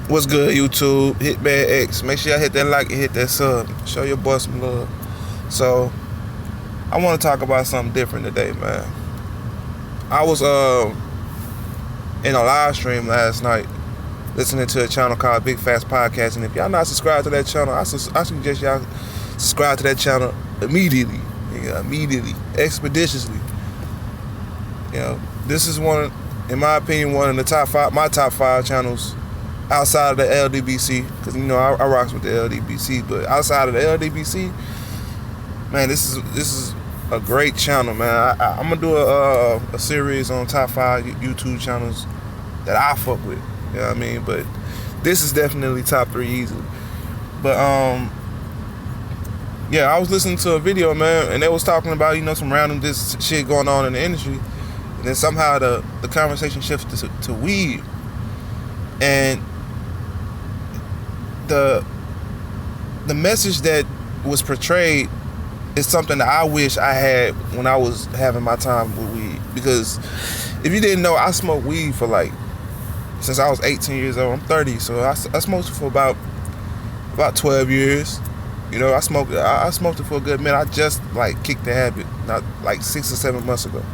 What's good, YouTube? Hitman X. Make sure y'all hit that like and hit that sub. Show your boy some love. So, I want to talk about something different today, man. I was in a live stream last night listening to a channel called Big Fast Podcast, and if y'all not subscribed to that channel, I suggest y'all subscribe to that channel immediately. Immediately, expeditiously. This is one, in my opinion, one of the my top five channels outside of the LDBC, because I rocks with the LDBC, but outside of the LDBC, man, this is a great channel, man. I'm gonna do a series on top 5 YouTube channels that I fuck with. You know what I mean? But this is definitely top 3 easily. But yeah, I was listening to a video, man, and they was talking about some random this shit going on in the industry, and then somehow the conversation shifted to weed, and the message that was portrayed is something that I wish I had when I was having my time with weed. Because if you didn't know, I smoked weed for since I was 18 years old. I'm 30, so I smoked it for about 12 years. I smoked it for a good minute. I just kicked the habit not 6 or 7 months ago.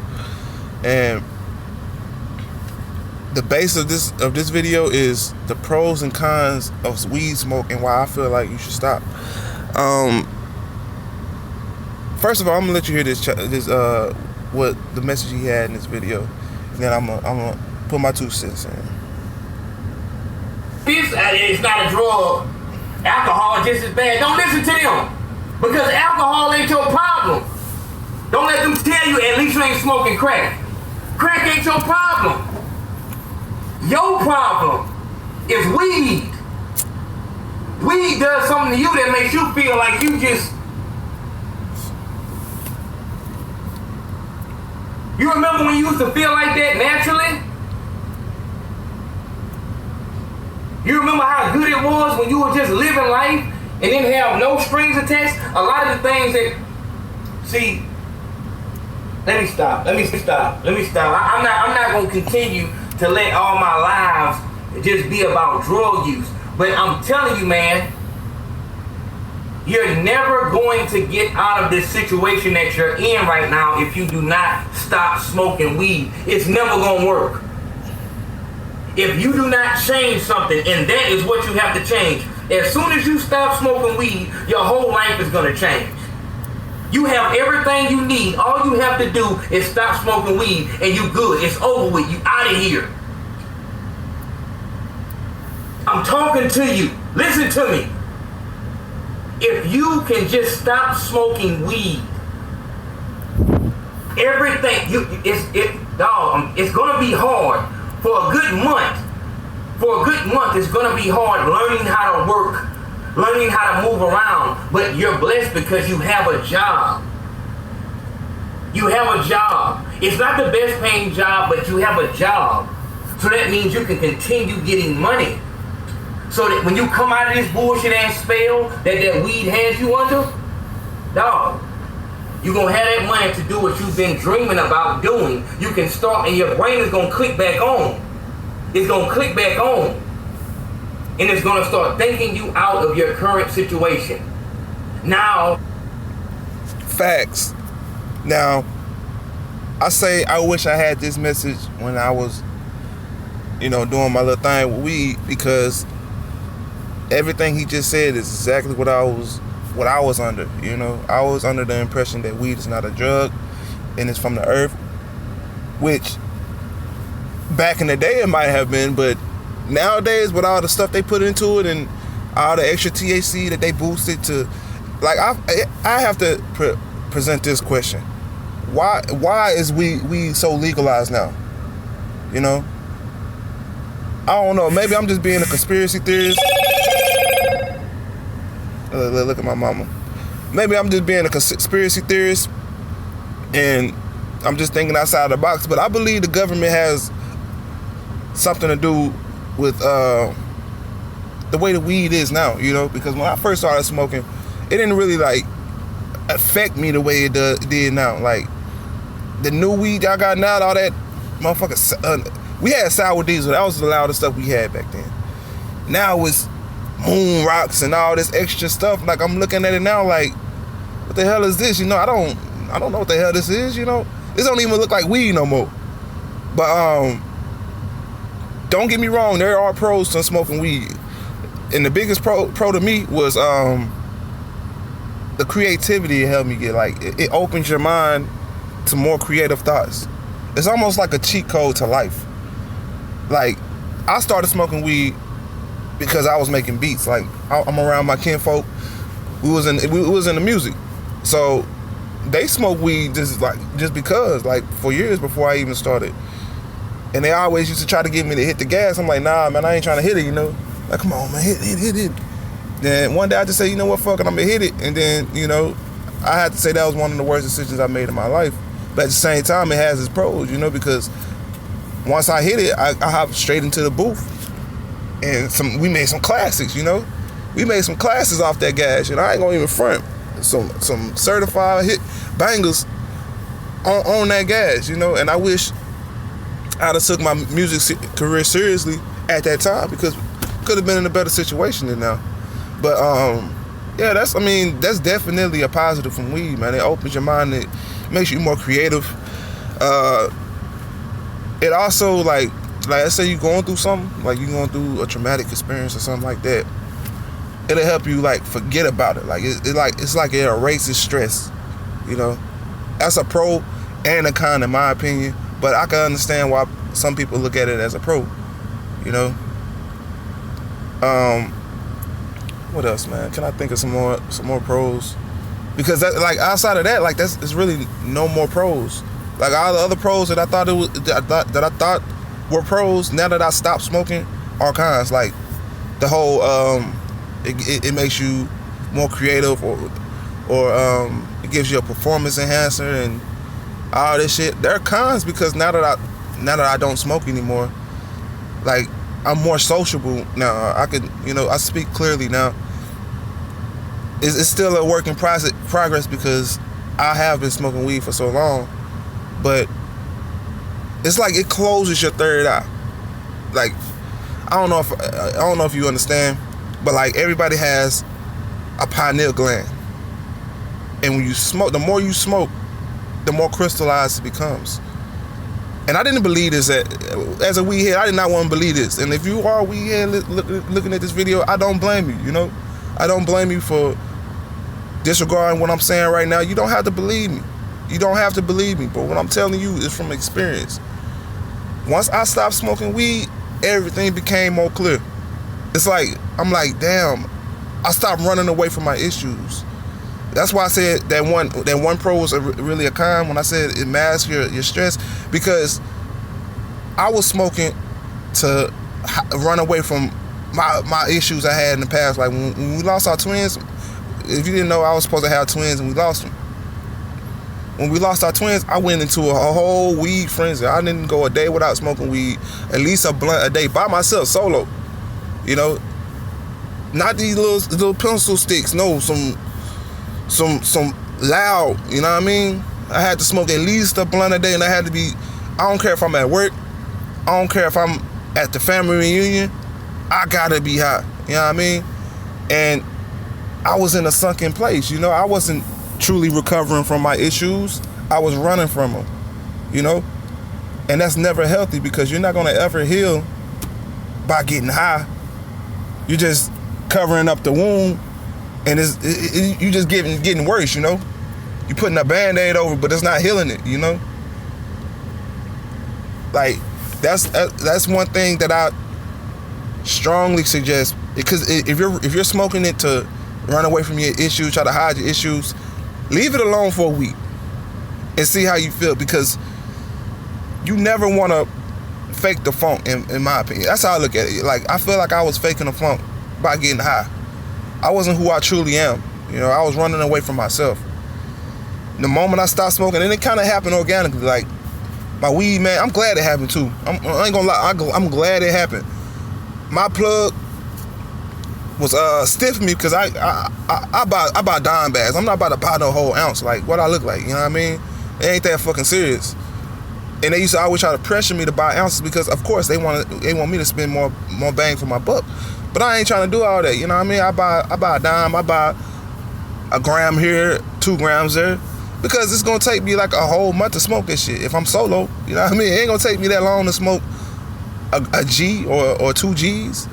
And the base of this video is the pros and cons of weed smoke and why I feel like you should stop. First of all, I'm gonna let you hear this what the message he had in this video, and then I'm gonna put my 2 cents in. This is not a drug. Alcohol is just as bad. Don't listen to them, because alcohol ain't your problem. Don't let them tell you at least you ain't smoking crack. Crack ain't your problem. Your problem is weed. Weed does something to you that makes you feel like you just... You remember when you used to feel like that naturally? You remember how good it was when you were just living life and didn't have no strings attached? A lot of the things that... See, let me stop. I'm not going to continue to let all my lives just be about drug use. But I'm telling you, man, you're never going to get out of this situation that you're in right now if you do not stop smoking weed. It's never going to work. If you do not change something, and that is what you have to change. As soon as you stop smoking weed, your whole life is going to change. You have everything you need. All you have to do is stop smoking weed and you good. It's over with. You out of here. I'm talking to you. Listen to me. If you can just stop smoking weed, everything, it's going to be hard for a good month. For a good month, it's going to be hard learning how to work, learning how to move around, but you're blessed because you have a job. You have a job. It's not the best paying job, but you have a job. So that means you can continue getting money. So that when you come out of this bullshit ass spell that weed has you under, dog, you're going to have that money to do what you've been dreaming about doing. You can start, and your brain is going to click back on. It's going to click back on. And it's going to start thinking you out of your current situation. Now. Facts. Now, I say I wish I had this message when I was, doing my little thing with weed, because everything he just said is exactly what I was under. I was under the impression that weed is not a drug and it's from the earth, which back in the day it might have been, but nowadays with all the stuff they put into it and all the extra THC that they boosted to, I have to present this question: Why is weed so legalized now? I don't know. Maybe I'm just being a conspiracy theorist. Look at my mama. Maybe I'm just being a conspiracy theorist, and I'm just thinking outside the box. But I believe the government has something to do with the way the weed is now. Because when I first started smoking, it didn't really affect me the way it did now. The new weed y'all got now, all that motherfucker. We had sour diesel. That was the loudest stuff we had back then. now it's moon rocks and all this extra stuff. Like, I'm looking at it now like, what the hell is this? You know, I don't know what the hell this is, you know? This don't even look like weed no more. But don't get me wrong, there are pros to smoking weed. And the biggest pro to me was the creativity it helped me get. Like, it opens your mind to more creative thoughts. It's almost like a cheat code to life. Like, I started smoking weed because I was making beats. Like, I'm around my kinfolk. We was in the music, so they smoke weed just because, like, for years before I even started. And they always used to try to get me to hit the gas. I'm like, nah, man, I ain't trying to hit it, you know. Like, come on, man, hit it. Then one day I just say, you know what, fuck it, I'm gonna hit it. And then, you know, I had to say that was one of the worst decisions I made in my life. But at the same time, it has its pros, you know, because once I hit it, I hop straight into the booth. And we made some classics, you know. We made some classes off that gas, and I ain't gonna even front. Some certified hit bangers on that gas, you know. And I wish I'd have took my music career seriously at that time, because could have been in a better situation than now. But yeah, that's definitely a positive from weed, man. It opens your mind. It makes you more creative. It also, like let's say you're going through something, like you're going through a traumatic experience or something like that. It'll help you, like, forget about it. Like, it's like it erases stress, you know. That's a pro and a con, in my opinion. But I can understand why some people look at it as a pro, you know. What else, man? Can I think of some more pros? Because that, like, outside of that, like, it's really no more pros. Like, all the other pros that I thought that I thought were pros, now that I stopped smoking, are cons. Like, the whole it makes you more creative, or it gives you a performance enhancer and all this shit. There are cons, because now that I don't smoke anymore, like, I'm more sociable now. I can, you know, I speak clearly now. It's still a work in progress, because I have been smoking weed for so long, but it's like it closes your third eye. Like, I don't know if you understand, but, like, everybody has a pineal gland, and when you smoke, the more you smoke, the more crystallized it becomes. And I didn't believe this as a weed head. I did not want to believe this. And if you are a weed head looking at this video, I don't blame you, you know? I don't blame you for disregarding what I'm saying right now. You don't have to believe me. You don't have to believe me. But what I'm telling you is from experience. Once I stopped smoking weed, everything became more clear. It's like, I'm like, damn, I stopped running away from my issues. That's why I said that one pro was really a con, when I said it masks your stress, because I was smoking to run away from my issues I had in the past. Like, when we lost our twins, if you didn't know, I was supposed to have twins and we lost them. When we lost our twins, I went into a whole weed frenzy. I didn't go a day without smoking weed, at least a blunt a day by myself, solo. You know, not these little pencil sticks. No, some loud, you know what I mean? I had to smoke at least a blunt a day, and I had to be, I don't care if I'm at work, I don't care if I'm at the family reunion, I gotta be high, you know what I mean? And I was in a sunken place, you know? I wasn't truly recovering from my issues, I was running from them, you know? And that's never healthy, because you're not gonna ever heal by getting high. You're just covering up the wound, and you just getting worse, you know? You're putting a Band-Aid over, but it's not healing it, you know? Like, that's one thing that I strongly suggest, because if you're smoking it to run away from your issues, try to hide your issues, leave it alone for a week and see how you feel, because you never want to fake the funk, in my opinion. That's how I look at it. Like, I feel like I was faking the funk by getting high. I wasn't who I truly am. You know, I was running away from myself. The moment I stopped smoking, and it kind of happened organically. Like, my weed, man, I'm glad it happened too. I ain't gonna lie, I'm glad it happened. My plug was stiffing me, because I buy dime bags. I'm not about to buy no whole ounce. Like, what I look like, you know what I mean? It ain't that fucking serious. And they used to always try to pressure me to buy ounces because, of course, they want me to spend more bang for my buck. But I ain't trying to do all that. You know what I mean? I buy a dime. I buy a gram here, 2 grams there, because it's gonna take me like a whole month to smoke this shit. If I'm solo, you know what I mean? It ain't gonna take me that long to smoke a G or 2 Gs.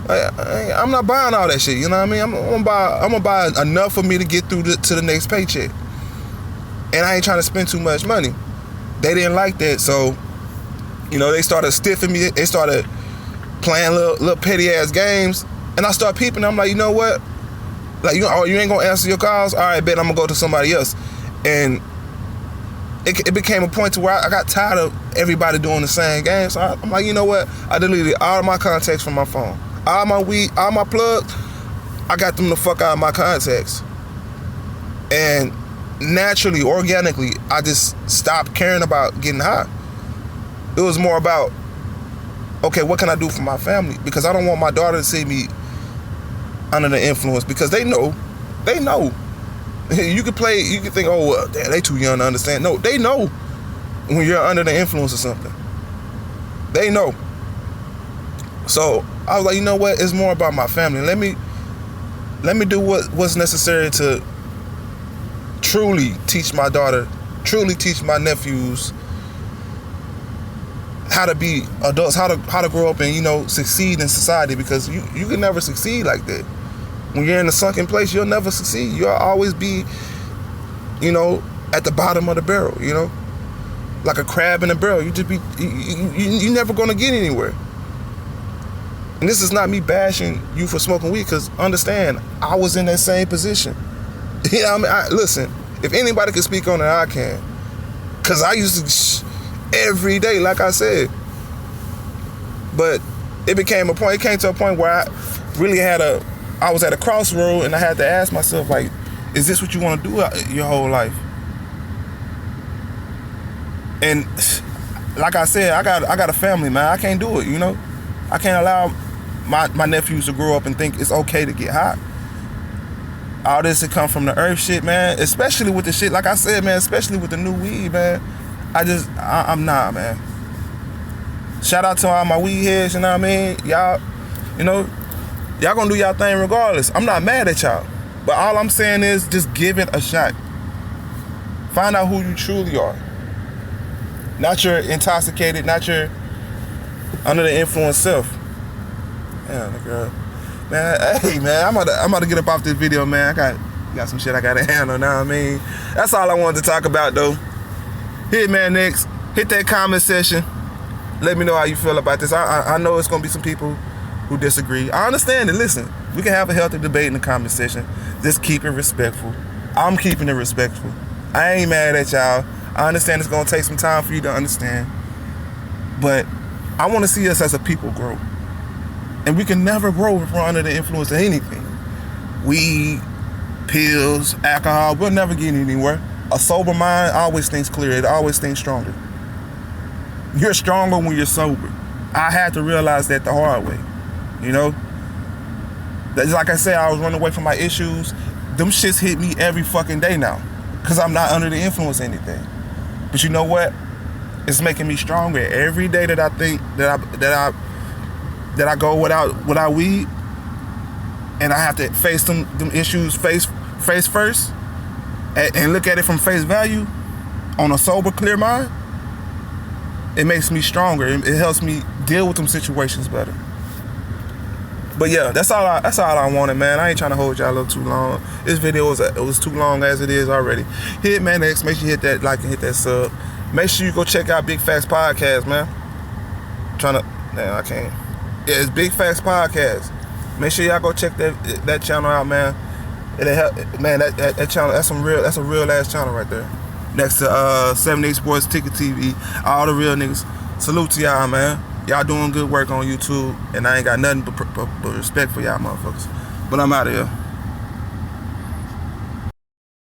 I'm not buying all that shit. You know what I mean? I'm gonna buy enough for me to get through to the next paycheck. And I ain't trying to spend too much money. They didn't like that, so they started stiffing me. They started playing little petty ass games, and I started peeping. I'm like, you know what? Like, you ain't gonna answer your calls? All right, bet I'm gonna go to somebody else. And it became a point to where I got tired of everybody doing the same game. So I'm like, you know what? I deleted all of my contacts from my phone. All my weed, all my plugs, I got them the fuck out of my contacts. And naturally, organically, I just stopped caring about getting high. It was more about, okay, what can I do for my family? Because I don't want my daughter to see me under the influence, because they know. You can think, oh, well, they too young to understand. No, they know when you're under the influence of something. They know. So I was like, you know what? It's more about my family. Let me do what's necessary to truly teach my daughter, truly teach my nephews how to be adults, how to grow up and succeed in society, because you can never succeed like that. When you're in a sunken place, you'll never succeed. You'll always be, at the bottom of the barrel, like a crab in a barrel. You're never gonna get anywhere. And this is not me bashing you for smoking weed, because understand, I was in that same position. You know what I mean? Listen, if anybody can speak on it, I can. Because I used to every day, like I said. But it came to a point where I really I was at a crossroad, and I had to ask myself, like, is this what you want to do your whole life? And like I said, I got a family, man. I can't do it, I can't allow my nephews to grow up and think it's okay to get high. All this to come from the earth shit, man. Especially with the shit, like I said, man, especially with the new weed, man. I'm not, man. Shout out to all my weed heads, you know what I mean? Y'all, y'all gonna do y'all thing regardless. I'm not mad at y'all. But all I'm saying is just give it a shot. Find out who you truly are. Not your intoxicated, not your under the influence self. Yeah, girl. Man, hey man, I'm about to get up off this video, man. I got some shit I gotta handle now. I mean, that's all I wanted to talk about though. Hit man next. Hit that comment section. Let me know how you feel about this. I know it's gonna be some people who disagree. I understand it. Listen, we can have a healthy debate in the comment section. Just keep it respectful. I'm keeping it respectful. I ain't mad at y'all. I understand it's gonna take some time for you to understand. But I wanna see us as a people grow. And we can never grow if we're under the influence of anything. Weed, pills, alcohol, we'll never get anywhere. A sober mind always thinks clear. It always thinks stronger. You're stronger when you're sober. I had to realize that the hard way. That's like I said, I was running away from my issues. Them shits hit me every fucking day now, because I'm not under the influence of anything. But you know what? It's making me stronger. Every day that I think that I go without weed, and I have to face them issues face first, and look at it from face value on a sober, clear mind, it makes me stronger. It helps me deal with them situations better. But yeah, that's all I wanted, man. I ain't trying to hold y'all a little too long. This video was too long as it is already. Hit man next. Make sure you hit that like and hit that sub. Make sure you go check out Big Facts Podcast, man. I can't. Yeah, it's Big Facts Podcast. Make sure y'all go check that channel out, man. It'll help, man. That channel, that's a real ass channel right there. Next to 78 Sports, Ticket TV, all the real niggas. Salute to y'all, man. Y'all doing good work on YouTube, and I ain't got nothing but respect for y'all motherfuckers. But I'm out of here.